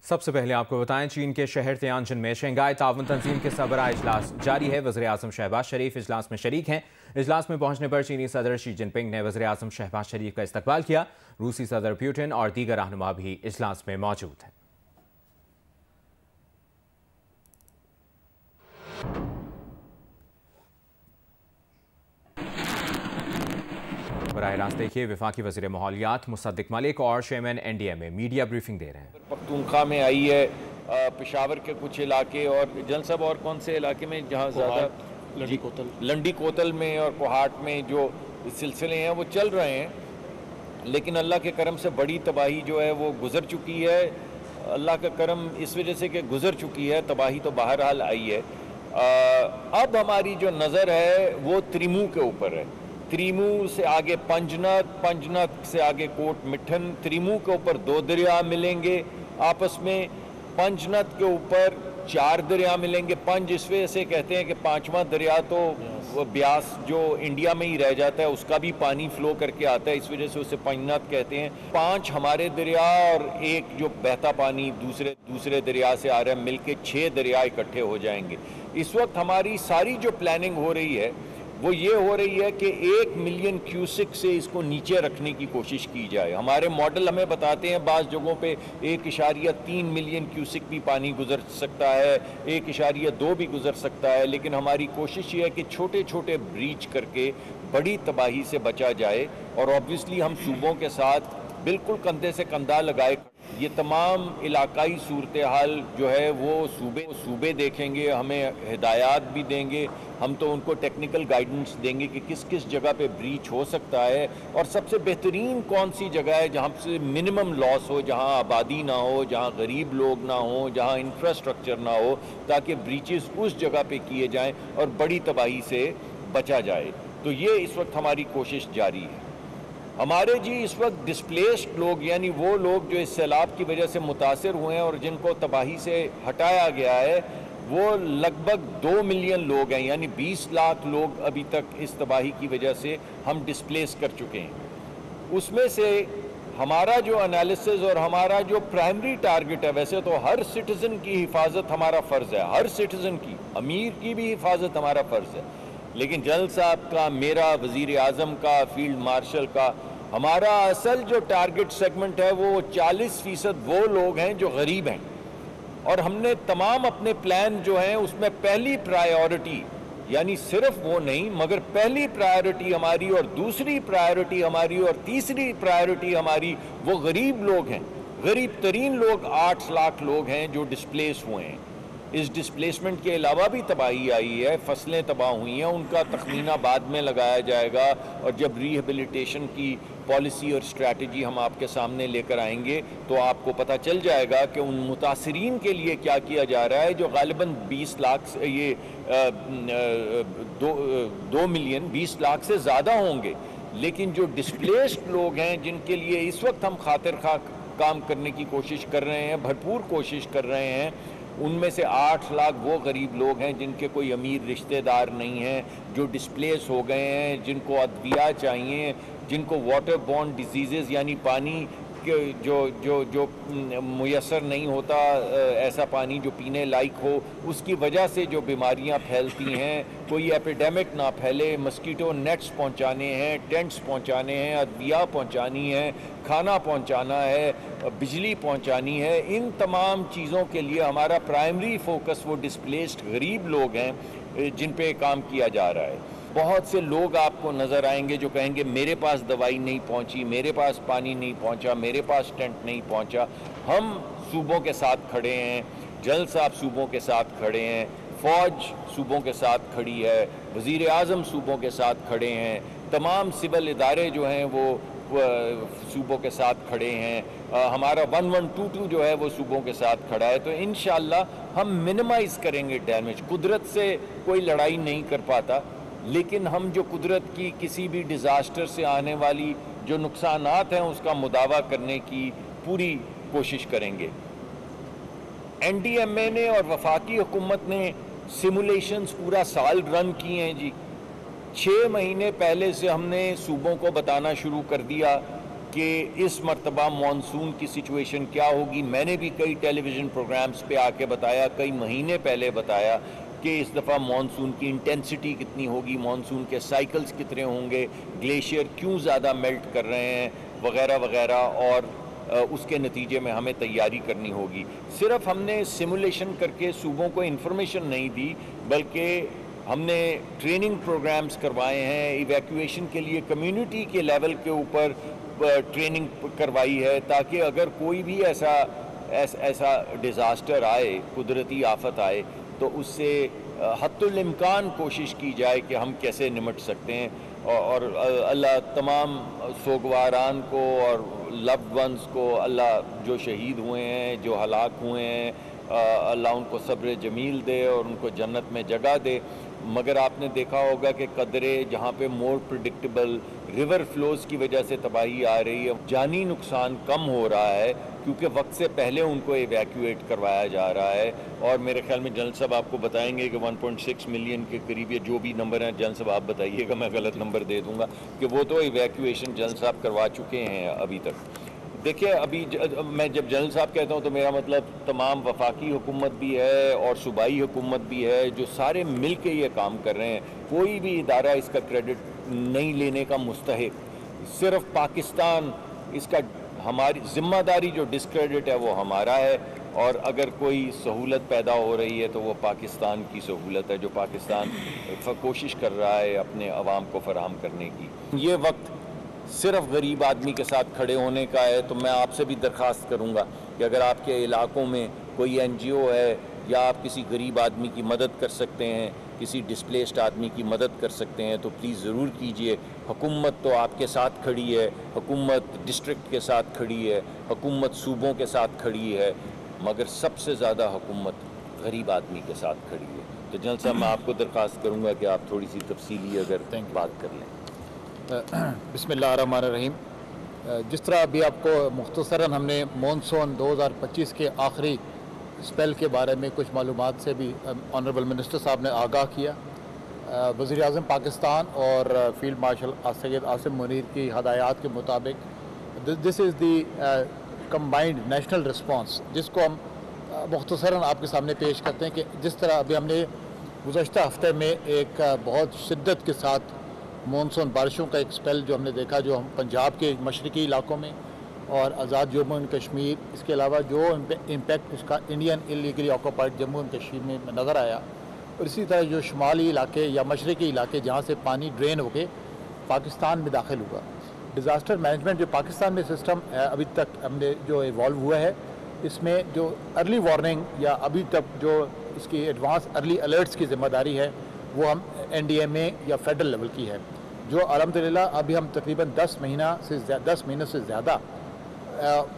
सबसे पहले आपको बताएं, चीन के शहर तियानजिन में शंघाई ताउन तंजीम के सरबराह इजलास जारी है। वज़ीर आज़म शहबाज शरीफ इजलास में शरीक हैं। इजलास में पहुंचने पर चीनी सदर शी जिनपिंग ने वज़ीर आज़म शहबाज शरीफ का इस्तकबाल किया। रूसी सदर पुतिन और दीगर रहनुमा भी इजलास में मौजूद हैं। बराह रास्त देखिए, वफाकी वज़ीर माहौलियात मुसद्दिक मलिक और चेयरमैन NDMA मीडिया ब्रीफिंग दे रहे हैं। पख्तूनख्वा में आई है, पेशावर के कुछ इलाके और जन सब और कौन से इलाके में जहाँ ज़्यादा लंडी कोतल में और कोहाट में जो सिलसिले हैं वो चल रहे हैं, लेकिन अल्लाह के करम से बड़ी तबाही जो है वो गुज़र चुकी है। अल्लाह का करम इस वजह से कि गुज़र चुकी है, तबाही तो बहरहाल आई है। अब हमारी जो नज़र है वो त्रिमू के ऊपर है। त्रिमू से आगे पंजनत, पंजनत से आगे कोट मिठन, त्रिमू के ऊपर 2 दरिया मिलेंगे आपस में, पंजनत के ऊपर 4 दरिया मिलेंगे। पंज इस वजह से कहते हैं कि 5वां दरिया तो ब्यास जो इंडिया में ही रह जाता है उसका भी पानी फ्लो करके आता है, इस वजह से उसे पंजनत कहते हैं। 5 हमारे दरिया और एक जो बहता पानी दूसरे दरिया से आ रहा है, मिलके 6 दरिया इकट्ठे हो जाएंगे। इस वक्त हमारी सारी जो प्लानिंग हो रही है वो ये हो रही है कि 1 मिलियन क्यूसिक से इसको नीचे रखने की कोशिश की जाए। हमारे मॉडल हमें बताते हैं बाज़ जगहों पे 1.3 मिलियन क्यूसिक भी पानी गुजर सकता है, 1.2 भी गुजर सकता है, लेकिन हमारी कोशिश ये है कि छोटे छोटे ब्रीच करके बड़ी तबाही से बचा जाए। और ऑब्वियसली हम सूबों के साथ बिल्कुल कंधे से कंधा लगाए ये तमाम इलाकाई सूरत हाल जो है वो सूबे देखेंगे, हमें हिदायत भी देंगे, हम तो उनको टेक्निकल गाइडेंस देंगे कि किस किस जगह पे ब्रीच हो सकता है और सबसे बेहतरीन कौन सी जगह है जहाँ से मिनिमम लॉस हो, जहाँ आबादी ना हो, जहाँ गरीब लोग ना हो, जहाँ इंफ्रास्ट्रक्चर ना हो, ताकि ब्रीचेस उस जगह पे किए जाएँ और बड़ी तबाही से बचा जाए। तो ये इस वक्त हमारी कोशिश जारी है। हमारे जी इस वक्त डिस्प्लेस्ड लोग यानी वो लोग जो इस सैलाब की वजह से मुतासिर हुए हैं और जिनको तबाही से हटाया गया है, वो लगभग 2 मिलियन लोग हैं, यानी 20 लाख लोग अभी तक इस तबाही की वजह से हम डिस्प्लेस कर चुके हैं। उसमें से हमारा जो एनालिसिस और हमारा जो प्राइमरी टारगेट है, वैसे तो हर सिटीज़न की हिफाजत हमारा फ़र्ज़ है, हर सिटीज़न की, अमीर की भी हिफाजत हमारा फ़र्ज़ है, लेकिन जनरल साहब का, मेरा, वज़ीर आज़म का, फील्ड मार्शल का, हमारा असल जो टारगेट सेगमेंट है वो 40% वो लोग हैं जो गरीब हैं। और हमने तमाम अपने प्लान जो हैं उसमें पहली प्रायोरिटी, यानी सिर्फ वो नहीं मगर पहली प्रायोरिटी हमारी और दूसरी प्रायोरिटी हमारी और तीसरी प्रायोरिटी हमारी वो गरीब लोग हैं। गरीब तरीन लोग 8 लाख लोग हैं जो डिस्प्लेस हुए हैं। इस डिस्प्लेसमेंट के अलावा भी तबाही आई है, फसलें तबाह हुई हैं, उनका तखमीना बाद में लगाया जाएगा और जब रिहेबिलिटेशन की पॉलिसी और स्ट्रैटेजी हम आपके सामने लेकर आएंगे तो आपको पता चल जाएगा कि उन मुतासिरीन के लिए क्या किया जा रहा है जो गालिबन 20 लाख से ये 2 मिलियन 20 लाख से ज़्यादा होंगे, लेकिन जो डिस्प्लेस्ड लोग हैं जिनके लिए इस वक्त हम खातिर खा काम करने की कोशिश कर रहे हैं, भरपूर कोशिश कर रहे हैं, उनमें से 8 लाख वो गरीब लोग हैं जिनके कोई अमीर रिश्तेदार नहीं हैं, जो डिस्प्लेस हो गए हैं, जिनको अदविया चाहिए, जिनको वाटर बॉर्न डिजीज़ यानी पानी के जो मुयसर नहीं होता, ऐसा पानी जो पीने लायक हो, उसकी वजह से जो बीमारियां फैलती हैं, कोई एपिडेमिक ना फैले, मस्कीटो नेट्स पहुंचाने हैं, टेंट्स पहुंचाने हैं, अदविया पहुंचानी है, खाना पहुंचाना है, बिजली पहुंचानी है, इन तमाम चीज़ों के लिए हमारा प्राइमरी फोकस वो डिस्प्लेस्ड गरीब लोग हैं जिन पे काम किया जा रहा है। बहुत से लोग आपको नज़र आएंगे जो कहेंगे मेरे पास दवाई नहीं पहुंची, मेरे पास पानी नहीं पहुंचा, मेरे पास टेंट नहीं पहुंचा। हम सूबों के साथ खड़े हैं, जनरल साहब सूबों के साथ खड़े हैं, फ़ौज सूबों के साथ खड़ी है, वज़ीर आज़म सूबों के साथ खड़े हैं, तमाम सिविल इदारे जो हैं वो सूबों के साथ खड़े हैं, हमारा 1122 जो है वो सूबों के साथ खड़ा है। तो इंशाअल्लाह हम मिनिमाइज़ करेंगे डैमेज। कुदरत से कोई लड़ाई नहीं कर पाता, लेकिन हम जो कुदरत की किसी भी डिज़ास्टर से आने वाली जो नुकसानात हैं उसका मुदावा करने की पूरी कोशिश करेंगे। NDMA ने और वफाकी हुकूमत ने सिमुलेशंस पूरा साल रन किए हैं जी। 6 महीने पहले से हमने सूबों को बताना शुरू कर दिया कि इस मर्तबा मानसून की सिचुएशन क्या होगी। मैंने भी कई टेलीविज़न प्रोग्राम्स पे आके बताया, कई महीने पहले बताया कि इस दफ़ा मानसून की इंटेंसिटी कितनी होगी, मानसून के साइकिल्स कितने होंगे, ग्लेशियर क्यों ज़्यादा मेल्ट कर रहे हैं, वगैरह वगैरह, और उसके नतीजे में हमें तैयारी करनी होगी। सिर्फ हमने सिमुलेशन करके सूबों को इन्फॉर्मेशन नहीं दी, बल्कि हमने ट्रेनिंग प्रोग्राम्स करवाए हैं, इवैक्यूएशन के लिए कम्युनिटी के लेवल के ऊपर ट्रेनिंग करवाई है, ताकि अगर कोई भी ऐसा डिज़ास्टर आए, कुदरती आफत आए, तो उससे हद्दुल इम्कान कोशिश की जाए कि हम कैसे निमट सकते हैं। और अल्लाह तमाम सोगवारान को और लव्ड वंस को, अल्लाह जो शहीद हुए हैं, जो हलाक हुए हैं, अल्लाह उनको सब्र जमील दे और उनको जन्नत में जगह दे। मगर आपने देखा होगा कि कदरे जहाँ पे मोर प्रिडिक्टेबल रिवर फ्लोज की वजह से तबाही आ रही है, जानी नुकसान कम हो रहा है क्योंकि वक्त से पहले उनको एवैक्यूएट करवाया जा रहा है। और मेरे ख्याल में जनरल साहब आपको बताएंगे कि 1.6 मिलियन के करीब, ये जो भी नंबर है जनरल साहब आप बताइएगा, मैं गलत नंबर दे दूंगा, कि वो तो एवैक्यूएशन जनरल साहब करवा चुके हैं अभी तक। देखिए, अभी मैं जब जनरल साहब कहता हूँ तो मेरा मतलब तमाम वफाकी हुकूमत भी है और सूबाई हुकूमत भी है, जो सारे मिल के ये काम कर रहे हैं। कोई भी इदारा इसका क्रेडिट नहीं लेने का मुस्तहिक, सिर्फ पाकिस्तान इसका, हमारी ज़िम्मेदारी जो डिस्क्रेडिट है वो हमारा है। और अगर कोई सहूलत पैदा हो रही है तो वो पाकिस्तान की सहूलत है, जो पाकिस्तान कोशिश कर रहा है अपने अवाम को फराहम करने की। ये वक्त सिर्फ गरीब आदमी के साथ खड़े होने का है। तो मैं आपसे भी दरख्वास्त करूंगा कि अगर आपके इलाकों में कोई NGO है या आप किसी गरीब आदमी की मदद कर सकते हैं, किसी डिस्प्लेस्ड आदमी की मदद कर सकते हैं, तो प्लीज़ ज़रूर कीजिए। हुकूमत तो आपके साथ खड़ी है, हुकूमत डिस्ट्रिक्ट के साथ खड़ी है, हुकूमत सूबों के साथ खड़ी है, मगर सबसे ज़्यादा हुकूमत गरीब आदमी के साथ खड़ी है। तो जनरल साहब, मैं आपको दरख्वास्त करूँगा कि आप थोड़ी सी तफसीली अगर बात कर लें। बिस्मिल्लाहिर्रहमानिर्रहीम। जिस तरह अभी आपको मुख्तसरन हमने मानसून 2025 के आखिरी स्पेल के बारे में कुछ मालूमात से भी ऑनरेबल मिनिस्टर साहब ने आगाह किया। वज़ीर आज़म पाकिस्तान और फील्ड मार्शल सैयद आसिम मुनीर की हदायत के मुताबिक this is the combined national response, जिसको हम मुख्तसरन आपके सामने पेश करते हैं कि जिस तरह अभी हमने गुज़श्ता हफ्ते में एक बहुत शिद्दत के साथ मानसून बारिशों का एक स्पेल जो हमने देखा, जो हम पंजाब के मशरक़ी इलाकों में और आज़ाद जम्मू एंड कश्मीर, इसके अलावा जो इम्पैक्ट उसका Indian illegally occupied Jammu and Kashmir में नज़र आया, और इसी तरह जो शुमाली इलाके या मशरक़ी इलाके जहाँ से पानी ड्रेन होके पाकिस्तान में दाखिल हुआ। डिज़ास्टर मैनेजमेंट जो पाकिस्तान में सिस्टम अभी तक हमने जो इवॉल्व हुआ है, इसमें जो अर्ली वार्निंग या अभी तक जो इसकी एडवांस अर्ली अलर्ट्स की ज़िम्मेदारी है वो हम NDMA या फेडरल लेवल की है, जो अल्हम्दुलिल्लाह अभी हम तकरीबन 10 महीने से ज़्यादा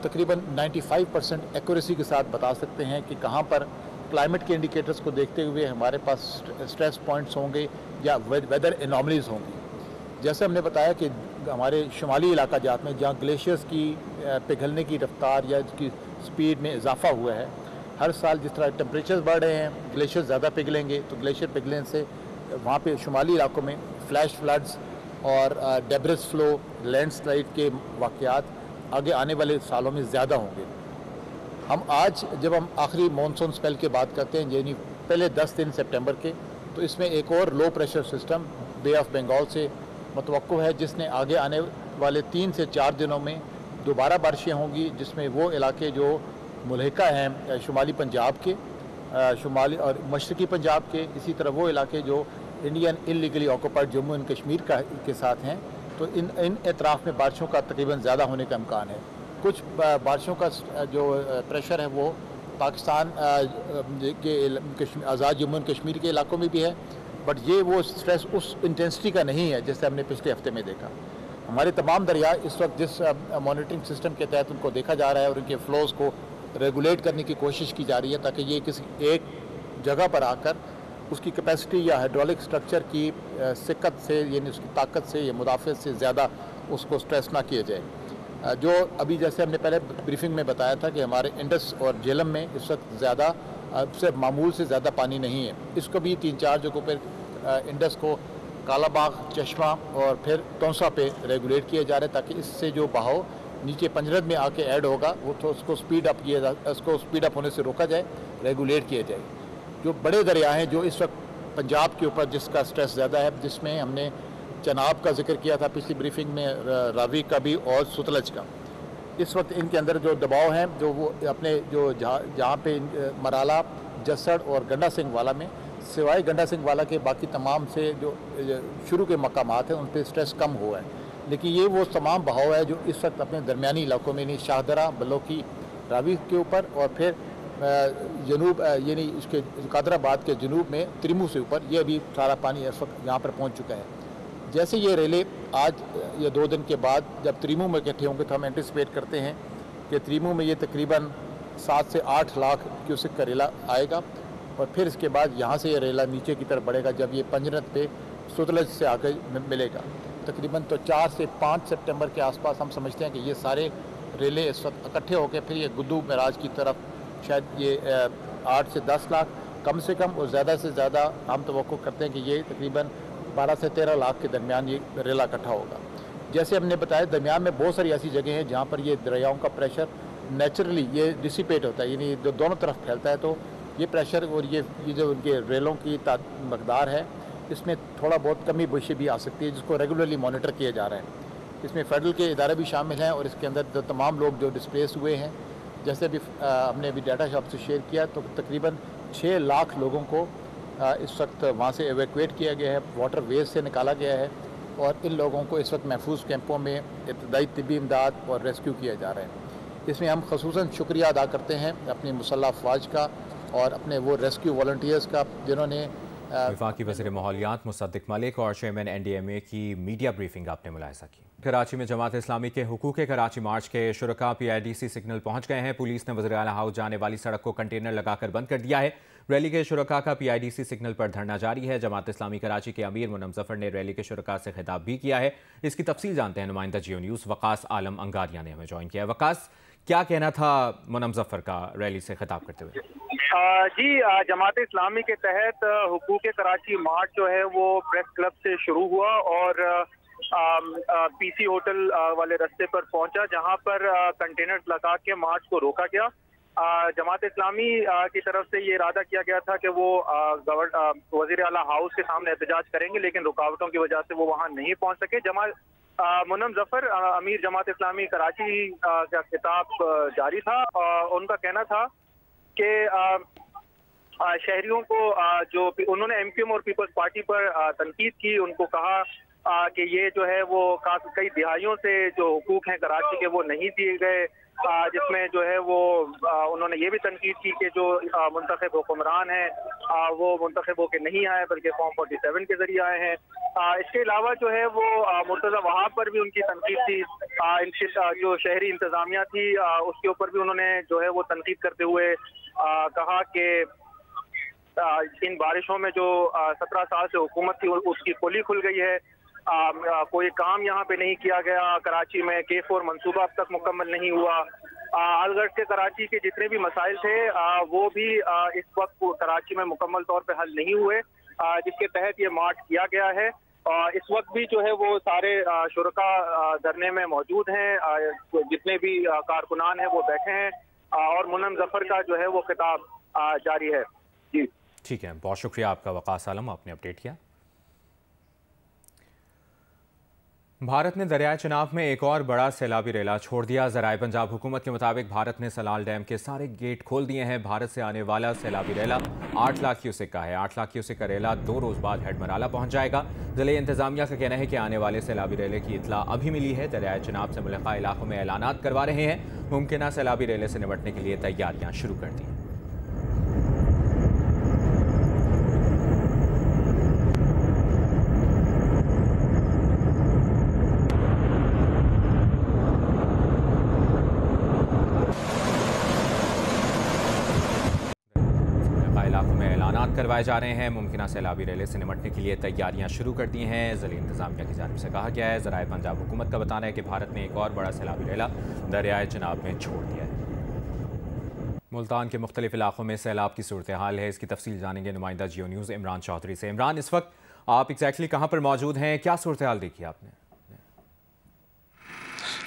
तकरीबन 95% एक्यूरेसी के साथ बता सकते हैं कि कहाँ पर क्लाइमेट के इंडिकेटर्स को देखते हुए हमारे पास स्ट्रेस पॉइंट्स होंगे या वेदर एनॉमलीज होंगी। जैसे हमने बताया कि हमारे शुमाली इलाका जात में जहाँ ग्लेशियर्स की पिघलने की रफ्तार या इसकी स्पीड में इजाफा हुआ है, हर साल जिस तरह टेम्परेचर बढ़ रहे हैं, ग्लेशियर्स ज़्यादा पिघलेंगे, तो ग्लेशियर पिघलने से वहाँ पे शुमाली इलाकों में फ्लैश फ्लड्स और डेब्रिस फ्लो, लैंडस्लाइड के वाक़यात आगे आने वाले सालों में ज़्यादा होंगे। हम आज जब हम आखिरी मानसून स्पेल की बात करते हैं, यानी पहले 10 दिन सितंबर के, तो इसमें एक और low pressure system Bay of Bengal से मुतवक्को है, जिसने आगे आने वाले 3 से 4 दिनों में दोबारा बारिशें होंगी, जिसमें वो इलाके जो मुल्हिका हैं शुमाली पंजाब के, शुमाली और मशरक़ी पंजाब के, इसी तरह वो इलाके जो Indian illegally occupied Jammu and Kashmir के साथ हैं, तो इन एतराफ़ में बारिशों का तकरीबन ज़्यादा होने का इम्कान है। कुछ बारिशों का जो प्रेशर है वो पाकिस्तान के आज़ाद जम्मू एंड कश्मीर के इलाकों में भी है, बट ये वो स्ट्रेस उस इंटेंसिटी का नहीं है जैसे हमने पिछले हफ्ते में देखा। हमारे तमाम दरिया इस वक्त जिस मॉनिटरिंग सिस्टम के तहत उनको देखा जा रहा है और उनके फ़्लोज़ को रेगुलेट करने की कोशिश की जा रही है, ताकि ये किसी एक जगह पर आकर उसकी कैपेसिटी या हाइड्रोलिक स्ट्रक्चर की सिक्कत से, यानी उसकी ताकत से या मुदाफ़त से ज़्यादा उसको स्ट्रेस ना किया जाए। जो अभी जैसे हमने पहले ब्रीफिंग में बताया था कि हमारे इंडस और झेलम में इस वक्त ज़्यादा से मामूल से ज़्यादा पानी नहीं है। इसको भी 3-4 जगहों पर इंडस को कालाबाग, चश्मा और फिर तौसा पे रेगुलेट किया जा रहा है, ताकि इससे जो बहाव नीचे पंजरत में आके ऐड होगा, वो तो उसको स्पीड अप होने से रोका जाए, रेगुलेट किया जाए। जो बड़े दरिया हैं जो इस वक्त पंजाब के ऊपर जिसका स्ट्रेस ज़्यादा है, जिसमें हमने चनाब का जिक्र किया था पिछली ब्रीफिंग में, रावी का भी और सुतलज का, इस वक्त इनके अंदर जो दबाव हैं, जो वो अपने जो जहाँ पे मराला, जसड़ और गंडा सिंह वाला में, सिवाय गंडा सिंह वाला के बाकी तमाम से जो शुरू के मकामात हैं उन पर स्ट्रेस कम हुआ है। लेकिन ये वो तमाम बहाव है जो इस वक्त अपने दरमियानी इलाकों में, यानी शाहदरा, बलोकी, रावी के ऊपर, और फिर जनूब यानी इसके कादराबाद के जनूब में त्रिमू से ऊपर, ये अभी सारा पानी इस वक्त यहाँ पर पहुँच चुका है। जैसे ये रेले आज या 2 दिन के बाद जब त्रिमू में इकट्ठे होंगे तो हम एंटिसिपेट करते हैं कि त्रिमू में ये तकरीबन 7 से 8 लाख क्यूसेक का रेला आएगा, और फिर इसके बाद यहाँ से ये रेला नीचे की तरफ बढ़ेगा जब ये पंजरत पे सुतलज से आकर मिलेगा। तकरीबन तो 4 से 5 सितंबर के आसपास हम समझते हैं कि ये सारे रेले इस वक्त इकट्ठे होकर फिर ये गुद्दू मराज की तरफ शायद ये 8 से 10 लाख कम से कम, और ज़्यादा से ज़्यादा हम तवक्को करते हैं कि ये तकरीबन 12 से 13 लाख के दरमियान ये रेला इकट्ठा होगा। जैसे हमने बताया, दरमियान में बहुत सारी ऐसी जगह हैं जहाँ पर ये दरियाओं का प्रेशर नेचुरली ये डिसिपेट होता है, यानी जो दोनों तरफ फैलता है, तो ये प्रेशर और ये जो उनके रेलों की मकदार है, इसमें थोड़ा बहुत कमी बेशी भी आ सकती है, जिसको रेगुलरली मॉनिटर किया जा रहा है। इसमें फेडरल के इदारे भी शामिल हैं, और इसके अंदर जो तमाम लोग जो डिस्प्लेस हुए हैं, जैसे अभी हमने अभी डाटा शॉप से शेयर किया, तो तकरीबन 6 लाख लोगों को इस वक्त वहाँ से एवैक्यूएट किया गया है, वाटर वेज से निकाला गया है, और इन लोगों को इस वक्त महफूज कैंपों में इब्तदाई तिब्बी इमदाद और रेस्क्यू किया जा रहा है। इसमें हम खसूसन शुक्रिया अदा करते हैं अपनी मुसल्लह अफवाज का और अपने वो रेस्क्यू वॉलंटियर्स का जिन्होंने वफाकी वज़ीर माहौलियात मुसद्दिक मलिक और चेयरमैन NDMA की मीडिया ब्रीफिंग आपने मुलाहिज़ा की। कराची में जमात इस्लामी के हुकूक कराची मार्च के शुरका PIDC सिग्नल पहुंच गए हैं। पुलिस ने वज़ीर आला हाउस जाने वाली सड़क को कंटेनर लगाकर बंद कर दिया है। रैली के शुरका का PIDC सिग्नल पर धरना जारी है। जमात इस्लामी कराची के अमीर मुनम जफर ने रैली के शुरका से खिताब भी किया है। इसकी तफसील जानते हैं नुमाइंदा जियो न्यूज़ वकास आलम अंगारिया ने हमें ज्वाइन किया है। वकास, क्या कहना था मुनम जफर का रैली से खिताब करते हुए? जी, जमात इस्लामी के तहत हुकूक कराची मार्च जो है वो प्रेस क्लब से शुरू हुआ और PC होटल वाले रास्ते पर पहुंचा, जहां पर कंटेनर्स लगा के मार्च को रोका गया। जमात इस्लामी की तरफ से ये इरादा किया गया था कि वो वज़ीर आला हाउस के सामने एहतजाज करेंगे, लेकिन रुकावटों की वजह से वो वहां नहीं पहुंच सके। मुनम जफर अमीर जमात इस्लामी कराची का खिताब जारी था। उनका कहना था कि शहरियों को जो उन्होंने MQM और पीपल्स पार्टी पर तनकीद की, उनको कहा कि ये जो है वो कई दिहाइयों से जो हुकूक हैं कराची के वो नहीं दिए गए, जिसमें जो है वो उन्होंने ये भी तनकीद की कि जो मुंतखब हुक्मरान हैं वो मुंतखब होकर नहीं आए बल्कि फॉर्म 47 के जरिए आए हैं। इसके अलावा जो है वो मुर्तज़ा वहाब पर भी उनकी तनकीद थी। इनकी जो शहरी इंतजामिया थी उसके ऊपर भी उन्होंने जो है वो तनकीद करते हुए कहा कि इन बारिशों में जो 17 साल से हुकूमत थी उसकी पोली खुल गई है। कोई काम यहाँ पे नहीं किया गया। कराची में K4 मंसूबा अब तक मुकम्मल नहीं हुआ। अलगढ़ के कराची के जितने भी मसाइल थे वो भी इस वक्त कराची में मुकम्मल तौर पे हल नहीं हुए, जिसके तहत ये मार्च किया गया है। इस वक्त भी जो है वो सारे शुरका धरने में मौजूद हैं, जितने भी कारकुनान हैं वो बैठे हैं और मुनम जफर का जो है वो खिताब जारी है। जी ठीक है, बहुत शुक्रिया आपका वकास आलम, आपने अपडेट किया। भारत ने दरियाए चिनाब में एक और बड़ा सैलाबी रेला छोड़ दिया। ज़राए पंजाब हुकूमत के मुताबिक भारत ने सलाल डैम के सारे गेट खोल दिए हैं। भारत से आने वाला सैलाबी रेला 8 लाख क्यूसेक का है। 8 लाख क्यूसेक का रेला 2 रोज़ बाद हेडमराला पहुंच जाएगा। ज़िले इंतजामिया का कहना है कि आने वाले सैलाबी रेले की इतला अभी मिली है। दरियाए चिनाब से मुल्का इलाकों में ऐलानात करवा रहे हैं। मुमकिन सैलाबी रेले से निपटने के लिए तैयारियाँ शुरू कर दी हैं। करवाए जा रहे हैं। मुमकिन सैलाबी रेले से निपटने के लिए तैयारियां शुरू कर दी हैं। ज़िले इंतजामिया की जानिब से कहा गया है। ज़राए पंजाब हुकूमत का बताना है कि भारत ने एक और बड़ा सैलाबी रेला दरियाए चिनाब में छोड़ दिया है। मुल्तान के मुख्तलिफ इलाकों में सैलाब की सूरत हाल है, इसकी तफसील जानेंगे नुमाइंदा जियो न्यूज़ इमरान चौधरी से। इमरान, इस वक्त आप एग्जैक्टली कहाँ पर मौजूद हैं, क्या सूरत हाल देखी आपने?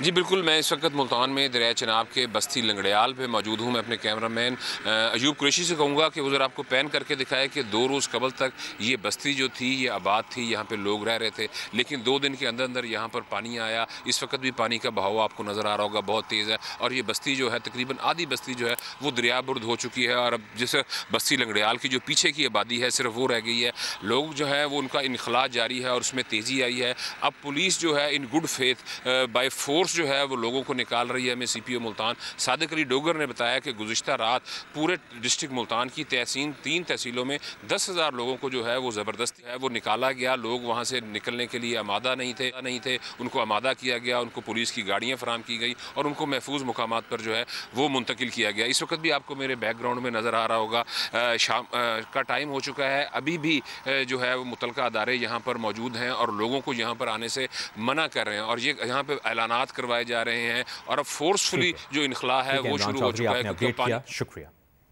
जी बिल्कुल, मैं इस वक्त मुल्तान में दरिया चनाब के बस्ती लंगड़ियाल पे मौजूद हूँ। मैं अपने कैमरामैन अयूब कुरैशी से कहूँगा कि वो ज़रा आपको पैन करके दिखाए कि 2 रोज़ कबल तक ये बस्ती जो थी ये आबाद थी, यहाँ पे लोग रह रहे थे, लेकिन 2 दिन के अंदर अंदर यहाँ पर पानी आया। इस वक्त भी पानी का बहाव आपको नज़र आ रहा होगा, बहुत तेज़ है, और ये बस्ती जो है तकरीबन आधी बस्ती जो है वो दरिया बुर्द हो चुकी है। और अब जैसे बस्ती लंगड़ियाल की जो पीछे की आबादी है सिर्फ वो रह गई है। लोग जो है वो उनका इनखला जारी है और उसमें तेज़ी आई है। अब पुलिस जो है in good faith by force जो है वो लोगों को निकाल रही है। हमें CPO मुल्तान सादिक अली डोगर ने बताया कि गुज़िश्ता रात पूरे डिस्ट्रिक्ट मुल्तान की 3 तहसीलों में 10,000 लोगों को जो है वो ज़बरदस्ती है वो निकाला गया। लोग वहाँ से निकलने के लिए आमादा नहीं थे, उनको आमादा किया गया, उनको पुलिस की गाड़ियाँ फराम की गई और उनको महफूज मुकामात पर जो है वो मुंतकिल किया गया। इस वक्त भी आपको मेरे बैकग्राउंड में नज़र आ रहा होगा शाम का टाइम हो चुका है, अभी भी जो है वो मुतलका अदारे यहाँ पर मौजूद हैं और लोगों को यहाँ पर आने से मना कर रहे हैं और ये यहाँ पे ऐलानात करवाए जा रहे हैं और अब फोर्सफुली जो इनखला है वो शुरू हो चुका है। शुक्रिया।